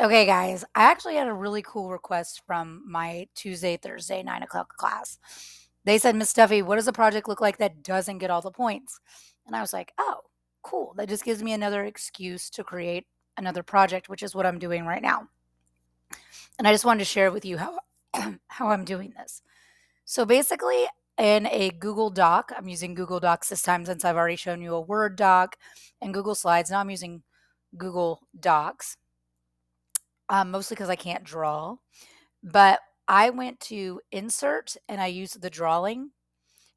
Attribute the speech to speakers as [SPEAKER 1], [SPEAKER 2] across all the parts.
[SPEAKER 1] Okay, guys, I actually had a really cool request from my Tuesday, Thursday, 9 o'clock class. They said, Miss Duffy, what does a project look like that doesn't get all the points? And I was like, oh, cool. That just gives me another excuse to create another project, which is what I'm doing right now. And I just wanted to share with you how, how I'm doing this. So basically, in a Google Doc, I'm using Google Docs this time since I've already shown you a Word doc and Google Slides. Now I'm using Google Docs, mostly because I can't draw. But I went to insert and I used the drawing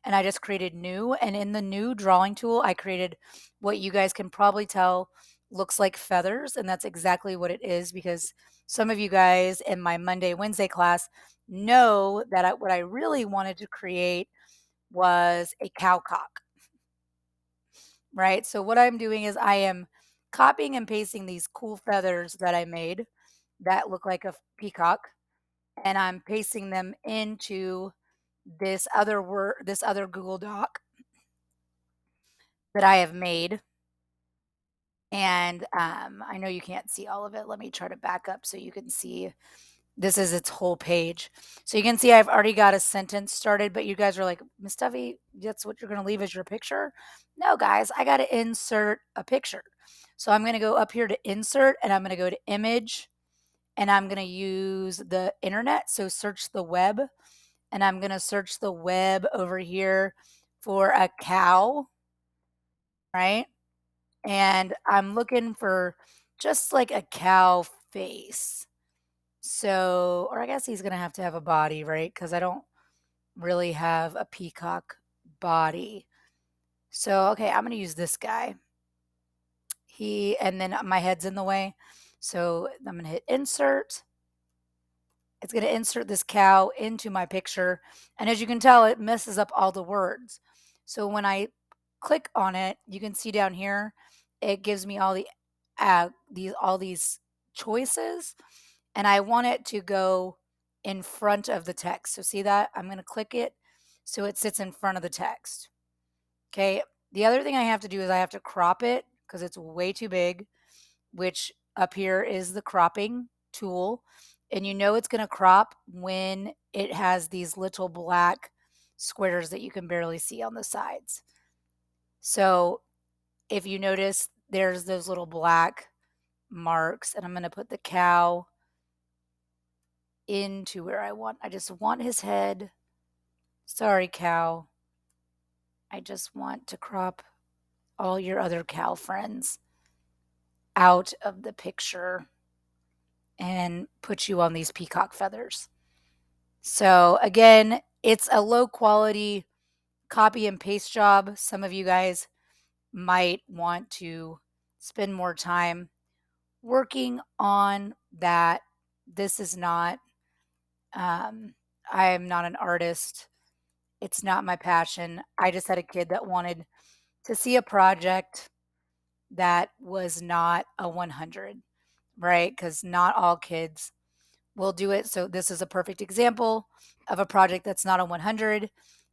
[SPEAKER 1] and I just created new. And in the new drawing tool, I created what you guys can probably tell looks like feathers. And that's exactly what it is because some of you guys in my Monday, Wednesday class know that what I really wanted to create was a cowcock, right? So what I'm doing is I am copying and pasting these cool feathers that I made that look like a peacock, and I'm pasting them into this other Google Doc that I have made. And I know you can't see all of it. Let me try to back up so you can see. This is its whole page. So you can see I've already got a sentence started, but you guys are like, Miss Duffy, that's what you're going to leave as your picture? No, guys, I got to insert a picture. So I'm going to go up here to insert and I'm going to go to image and I'm going to use the internet. So search the web and I'm going to search the web over here for a cow, right? And I'm looking for just like a cow face. So, or I guess he's going to have a body, right? Because I don't really have a peacock body. So, okay, I'm going to use this guy. And then my head's in the way. So I'm going to hit insert. It's going to insert this cow into my picture. And as you can tell, it messes up all the words. So when I click on it, you can see down here, it gives me all these choices, and I want it to go in front of the text. So see that? I'm going to click it so it sits in front of the text. Okay. The other thing I have to do is I have to crop it because it's way too big, which up here is the cropping tool. And you know it's going to crop when it has these little black squares that you can barely see on the sides. So if you notice, there's those little black marks, and I'm going to put the cow into where I want. I just want his head. Sorry, cow. I just want to crop all your other cow friends out of the picture and put you on these peacock feathers. So again, it's a low quality copy and paste job. Some of you guys might want to spend more time working on that. This is not, I am not an artist. It's not my passion. I just had a kid that wanted to see a project that was not a 100, right? Because not all kids will do it. So this is a perfect example of a project that's not a 100.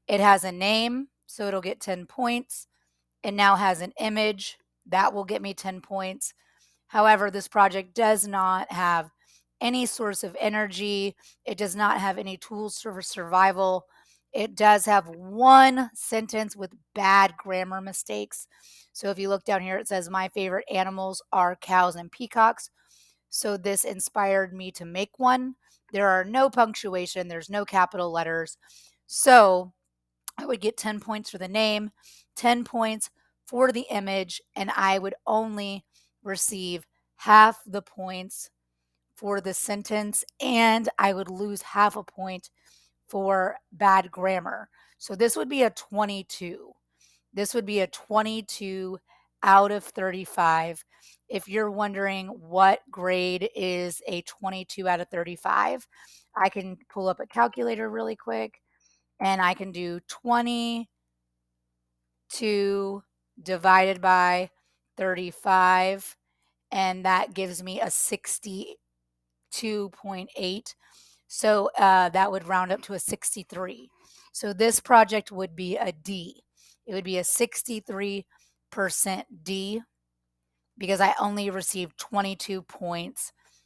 [SPEAKER 1] It has a name, so it'll get 10 points. It now has an image that will get me 10 points. However, this project does not have any source of energy. It does not have any tools for survival. It does have one sentence with bad grammar mistakes. So if you look down here, it says, my favorite animals are cows and peacocks. So this inspired me to make one. There are no punctuation, there's no capital letters. So I would get 10 points for the name, 10 points for the image, and I would only receive half the points for the sentence, and I would lose half a point for bad grammar. So this would be a 22. This would be a 22 out of 35. If you're wondering what grade is a 22 out of 35, I can pull up a calculator really quick and I can do 22 divided by 35, and that gives me a 62.8. So that would round up to a 63. So this project would be a D. It would be a 63% D because I only received 22 points